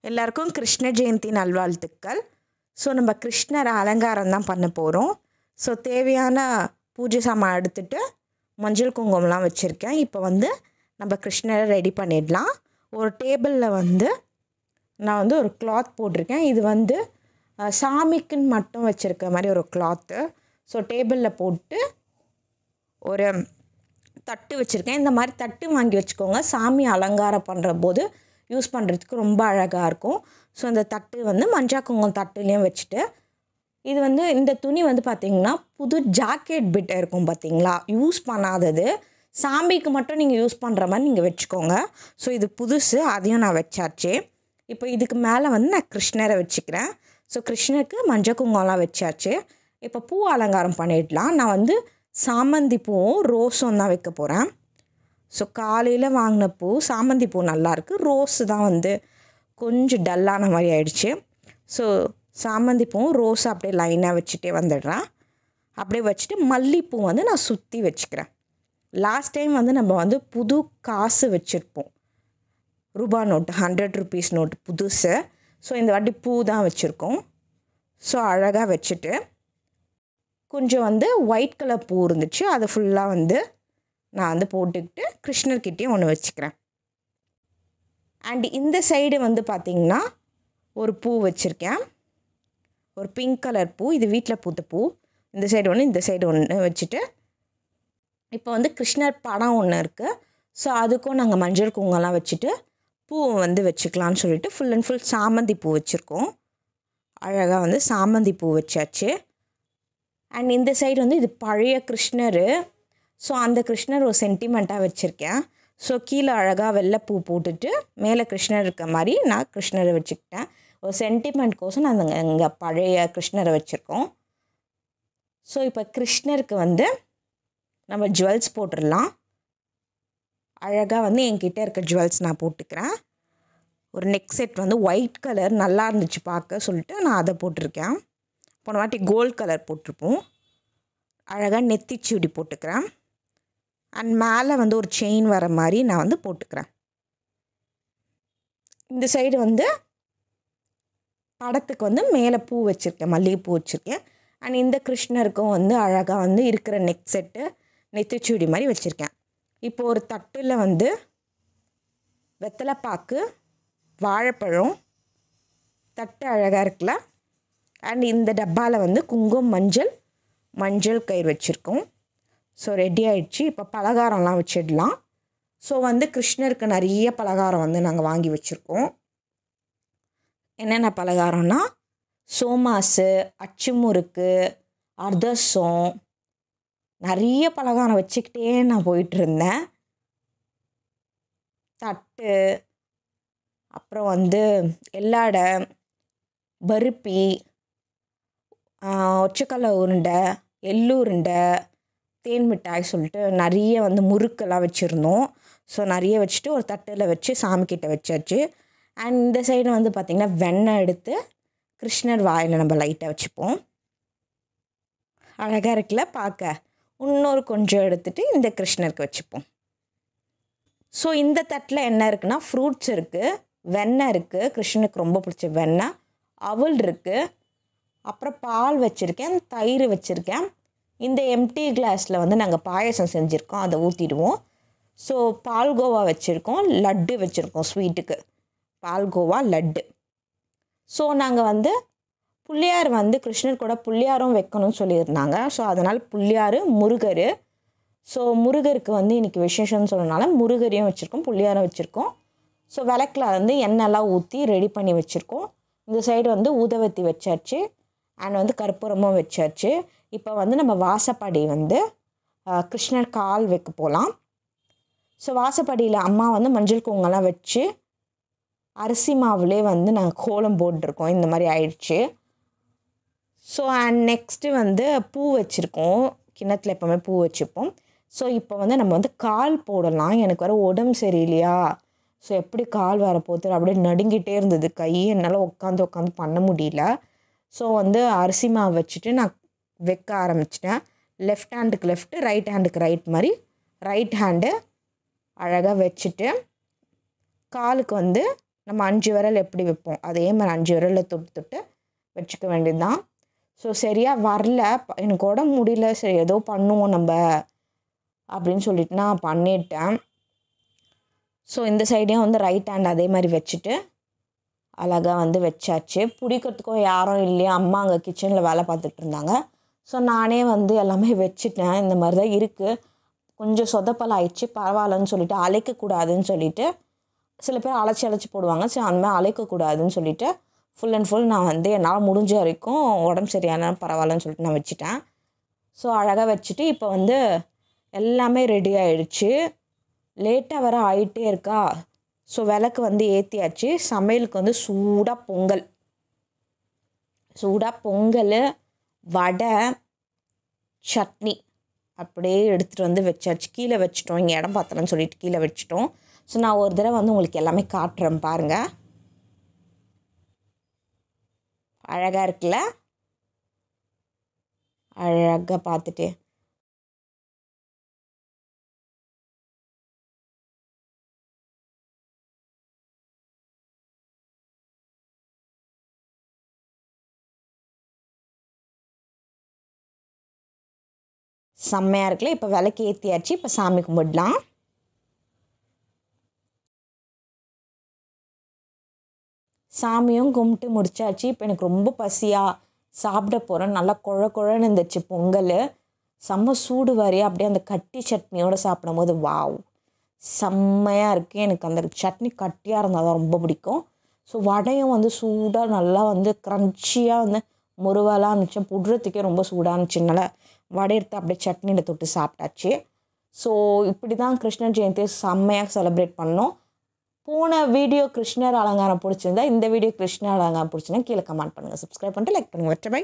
எல்லாருக்கும் கிருஷ்ண ஜெயந்தி நல்வாழ்த்துக்கள். ஸோ நம்ம கிருஷ்ணர் அலங்காரம் தான் பண்ண போகிறோம். ஸோ தேவையான பூஜை சாமான் எடுத்துகிட்டு மஞ்சள் குங்குமம்லாம் வச்சுருக்கேன். இப்போ நம்ம கிருஷ்ணரை ரெடி பண்ணிடலாம். ஒரு டேபிளில் நான் ஒரு கிளாத் போட்டிருக்கேன். இது சாமிக்குன்னு மட்டும் வச்சுருக்க மாதிரி ஒரு கிளாத்து. ஸோ டேபிளில் போட்டு ஒரு தட்டு வச்சுருக்கேன். இந்த மாதிரி தட்டு வாங்கி வச்சுக்கோங்க. சாமி அலங்காரம் பண்ணுற போது யூஸ் பண்ணுறதுக்கு ரொம்ப அழகாக இருக்கும். ஸோ இந்த தட்டு மஞ்சள் குங்குமம் தட்டுலேயும் வச்சுட்டு இது இந்த துணி பார்த்திங்கன்னா புது ஜாக்கெட் பிட் இருக்கும் பார்த்திங்களா, யூஸ் பண்ணாதது. சாமிக்கு மட்டும் நீங்கள் யூஸ் பண்ணுற மாதிரி நீங்கள் வச்சுக்கோங்க. ஸோ இது புதுசு, அதையும் நான் வச்சாச்சு. இப்போ இதுக்கு மேலே நான் கிருஷ்ணரை வச்சுக்கிறேன். ஸோ கிருஷ்ணருக்கு மஞ்சள் குங்குமம்லாம் வச்சாச்சு. இப்போ பூ அலங்காரம் பண்ணிடலாம். நான் சாமந்தி பூவும் ரோஸும் தான் வைக்க போகிறேன். ஸோ காலையில் வாங்கின பூ சாமந்தி பூ நல்லாயிருக்கு. ரோஸு தான் கொஞ்சம் டல்லான மாதிரி ஆயிடுச்சு. ஸோ சாமந்தி பூவும் ரோஸு அப்படியே லைனாக வச்சுட்டே வந்துடுறேன். அப்படியே வச்சுட்டு மல்லிப்பூ நான் சுற்றி வச்சுக்கிறேன். லாஸ்ட் டைம் நம்ம புது காசு வச்சுருப்போம், ரூபா நோட்டு, 100 ருபீஸ் நோட்டு புதுசு. ஸோ இந்த வாட்டி பூ தான் வச்சுருக்கோம். ஸோ அழகாக வச்சுட்டு கொஞ்சம் ஒயிட் கலர் பூ இருந்துச்சு, அதை ஃபுல்லாக நான் போட்டுக்கிட்டு கிருஷ்ணர்கிட்டையும் ஒன்று வச்சுக்கிறேன். அண்ட் இந்த சைடு பார்த்திங்கன்னா ஒரு பூ வச்சுருக்கேன், ஒரு பிங்க் கலர் பூ. இது வீட்டில் பூத்த பூ. இந்த சைடு ஒன்று, இந்த சைடு ஒன்று வச்சுட்டு இப்போ கிருஷ்ணர் படம் ஒன்று இருக்குது. ஸோ அதுக்கும் நாங்கள் மஞ்சள் குங்குமம்லாம் வச்சுட்டு பூ வச்சுக்கலான்னு சொல்லிட்டு ஃபுல் அண்ட் ஃபுல் சாமந்தி பூ வச்சுருக்கோம். அழகாக சாமந்தி பூ வச்சாச்சு. அண்ட் இந்த சைடு இது பழைய கிருஷ்ணர். ஸோ அந்த கிருஷ்ணர் ஒரு சென்டிமெண்ட்டாக வச்சுருக்கேன். ஸோ கீழே அழகாக வெள்ளைப்பூ போட்டுட்டு மேலே கிருஷ்ணர் இருக்க மாதிரி நான் கிருஷ்ணரை வச்சுக்கிட்டேன். ஒரு சென்டிமெண்ட்கோசம் நாங்கள் இங்கே பழைய கிருஷ்ணரை வச்சுருக்கோம். ஸோ இப்போ கிருஷ்ணருக்கு நம்ம ஜுவல்ஸ் போட்டுடலாம். அழகாக என்கிட்ட இருக்க ஜுவல்ஸ் நான் போட்டுக்கிறேன். ஒரு நெக் செட் ஒயிட் கலர் நல்லா இருந்துச்சு பார்க்க சொல்லிட்டு நான் அதை போட்டிருக்கேன். போன வாட்டி கோல்ட் கலர் போட்டிருப்போம். அழகாக நெத்திச்சூடி போட்டுக்கிறேன். அண்ட் மேலே ஒரு செயின் வர மாதிரி நான் போட்டுக்கிறேன். இந்த சைடு படத்துக்கு மேலே பூ வச்சுருக்கேன், மல்லிகைப்பூ வச்சுருக்கேன். அண்ட் இந்த கிருஷ்ணருக்கும் அழகாக இருக்கிற நெக் செட்டு நெத்திச்சூடி மாதிரி வச்சுருக்கேன். இப்போ ஒரு தட்டில் வெத்தலைப்பாக்கு, வாழைப்பழம், தட்டு அழகாக இருக்குல்ல. அண்ட் இந்த டப்பாவில் குங்குமம், மஞ்சள் கயிறு வச்சுருக்கோம். ஸோ ரெடி ஆகிடுச்சு. இப்போ பலகாரம்லாம் வச்சிடலாம். ஸோ கிருஷ்ணருக்கு நிறைய பலகாரம் நாங்கள் வாங்கி வச்சுருக்கோம். என்னென்ன பலகாரம்னா சோமாசு, அச்சு முறுக்கு, அதிரசம், நிறைய பலகாரம் வச்சுக்கிட்டே நான் போயிட்டுருந்தேன். தட்டு, அப்புறம் எல்லாடை, பருப்பி, ஒச்சக்கல்லை உருண்டை, எள்ளு உருண்டை, தேன் மிட்டாய் சொல்லிட்டு நிறைய முறுக்கெல்லாம் வச்சுருந்தோம். ஸோ நிறைய வச்சுட்டு ஒரு தட்டில் வச்சு சாமிக்கிட்ட வச்சாச்சு. அண்ட் இந்த சைடு பார்த்திங்கன்னா வெண்ணெய் எடுத்து கிருஷ்ணர் வாயில் நம்ம லைட்டாக வச்சுப்போம். அழகாக இருக்குல்ல பார்க்க. இன்னொரு கொஞ்சம் எடுத்துகிட்டு இந்த கிருஷ்ணருக்கு வச்சுப்போம். ஸோ இந்த தட்டில் என்ன இருக்குன்னா ஃப்ரூட்ஸ் இருக்குது, வெண்ணெய் இருக்குது, கிருஷ்ணனுக்கு ரொம்ப பிடிச்ச வெண்ணெய், அவல் இருக்குது, அப்புறம் பால் வச்சுருக்கேன், தயிர் வச்சுருக்கேன். இந்த எம்டி கிளாஸில் நாங்கள் பாயசம் செஞ்சுருக்கோம், அதை ஊற்றிடுவோம். ஸோ பால்கோவா வச்சுருக்கோம், லட்டு வச்சுருக்கோம் ஸ்வீட்டுக்கு, பால்கோவா லட்டு. ஸோ நாங்கள் புள்ளியார் கிருஷ்ணர் கூட புள்ளியாரும் வைக்கணும்னு சொல்லியிருந்தாங்க. ஸோ அதனால் புள்ளியார், முருகர். ஸோ முருகருக்கு இன்றைக்கி விசேஷம்னு சொன்னனால முருகரையும் வச்சுருக்கோம், புள்ளியாரும் வச்சுருக்கோம். ஸோ விளக்கில் எண்ணெய்லாம் ஊற்றி ரெடி பண்ணி வச்சுருக்கோம். இந்த சைடு ஊதவத்தி வச்சாச்சு. அண்ட் கற்பூரமும் வச்சாச்சு. இப்போ நம்ம வாசப்படி கிருஷ்ணர் கால் வைக்க போகலாம். ஸோ வாசப்படியில் அம்மா மஞ்சள் குங்குமம்லாம் வச்சு அரிசி மாவுலே நாங்கள் கோலம் போட்டிருக்கோம். இந்த மாதிரி ஆயிடுச்சு. ஸோ அண்ட் நெக்ஸ்ட்டு பூ வச்சுருக்கோம். கிண்ணத்தில் எப்போவுமே பூ வச்சுப்போம். ஸோ இப்போ நம்ம கால் போடலாம். எனக்கு வர உடம்பு சரியில்லையா, ஸோ எப்படி கால் வரப்போகுது அப்படியே நடுங்கிட்டே இருந்தது கை. என்னால் உட்காந்து பண்ண முடியல. ஸோ அரிசி மாவு வச்சுட்டு நான் வைக்க ஆரம்பிச்சிட்டேன். லெஃப்ட் ஹேண்டுக்கு லெஃப்ட்டு, ரைட் ஹேண்டுக்கு ரைட் மாதிரி ரைட் ஹேண்டு அழகாக வச்சுட்டு காலுக்கு நம்ம 5 விரல் எப்படி வைப்போம் அதே மாதிரி 5 விரலில் தொட்டு தொட்டு வச்சுக்க வேண்டியது தான். ஸோ சரியாக வரல, எனக்கு உடம்பு முடியல, சரி ஏதோ பண்ணுவோம் நம்ம அப்படின்னு சொல்லிட்டு நான் பண்ணிட்டேன். ஸோ இந்த சைடையும் வந்து ரைட் ஹேண்ட் அதே மாதிரி வச்சுட்டு அழகாக வந்து வச்சாச்சு. பிடிக்கிறதுக்கும் யாரும் இல்லையா, அம்மா அங்கே கிச்சனில் வேலை பார்த்துட்டு இருந்தாங்க. ஸோ நானே வந்து எல்லாமே வச்சுட்டேன். இந்த மாதிரி தான் இருக்குது, கொஞ்சம் சொதப்பல் ஆயிடுச்சு, பரவாயில்லன்னு சொல்லிட்டு அழைக்கக்கூடாதுன்னு சொல்லிட்டு சில பேர் அழைச்சி போடுவாங்க. ஸோ அந்த மாதிரி அழைக்கக்கூடாதுன்னு சொல்லிட்டு ஃபுல் அண்ட் ஃபுல் நான் வந்து என்னால் முடிஞ்ச வரைக்கும் உடம்பு சரியான பரவாயில்லன்னு சொல்லிட்டு நான் வச்சுட்டேன். ஸோ அழகாக வச்சுட்டு இப்போ வந்து எல்லாமே ரெடி ஆகிடுச்சு. லேட்டாக வர ஆகிட்டே இருக்கா. ஸோ விளக்கு வந்து ஏற்றியாச்சு. சமையலுக்கு வந்து சூடாக பொங்கல், வடை, சட்னி அப்படியே எடுத்துகிட்டு வந்து வச்சாச்சு. கீழே வச்சுட்டோம், இங்கே இடம் பார்த்தலன்னு சொல்லிட்டு கீழே வச்சுட்டோம். ஸோ நான் ஒரு தடவை வந்து உங்களுக்கு எல்லாமே காட்டுறேன் பாருங்கள். அழகாக இருக்குல்ல, அழகாக பார்த்துட்டு செம்மையாக இருக்குல்ல. இப்போ விளக்கு ஏற்றியாச்சு, இப்போ சாமி கும்பிடலாம். சாமியும் கும்பிட்டு முடிச்சாச்சு. இப்போ எனக்கு ரொம்ப பசியாக சாப்பிட போகிறேன். நல்லா குழன்னு இருந்துச்சு பொங்கல், செம்ம சூடு வரையா அப்படியே அந்த கட்டி சட்னியோடு சாப்பிடும் போது வாவ் செம்மையாக இருக்குது. எனக்கு அந்த சட்னி கட்டியாக இருந்தால் தான் ரொம்ப பிடிக்கும். ஸோ வடையும் வந்து சூடாக நல்லா வந்து க்ரன்ச்சியாக வந்து முருவலாக இருந்துச்சு, புடுறதுக்கே ரொம்ப சூடாக இருந்துச்சுனால வடை எடுத்து அப்படியே சட்னியில் தொட்டு சாப்பிட்டாச்சு. ஸோ இப்படி தான் கிருஷ்ணர் ஜெயந்தியை செம்மையாக செலிப்ரேட் பண்ணோம். போன வீடியோ கிருஷ்ணர் அலங்காரம் பிடிச்சிருந்தா இந்த வீடியோ கிருஷ்ணர் அலங்காரம் பிடிச்சிருந்தா கீழே கமெண்ட் பண்ணுங்கள், சப்ஸ்கிரைப் பண்ணிட்டு லைக் பண்ணுங்கள். பை.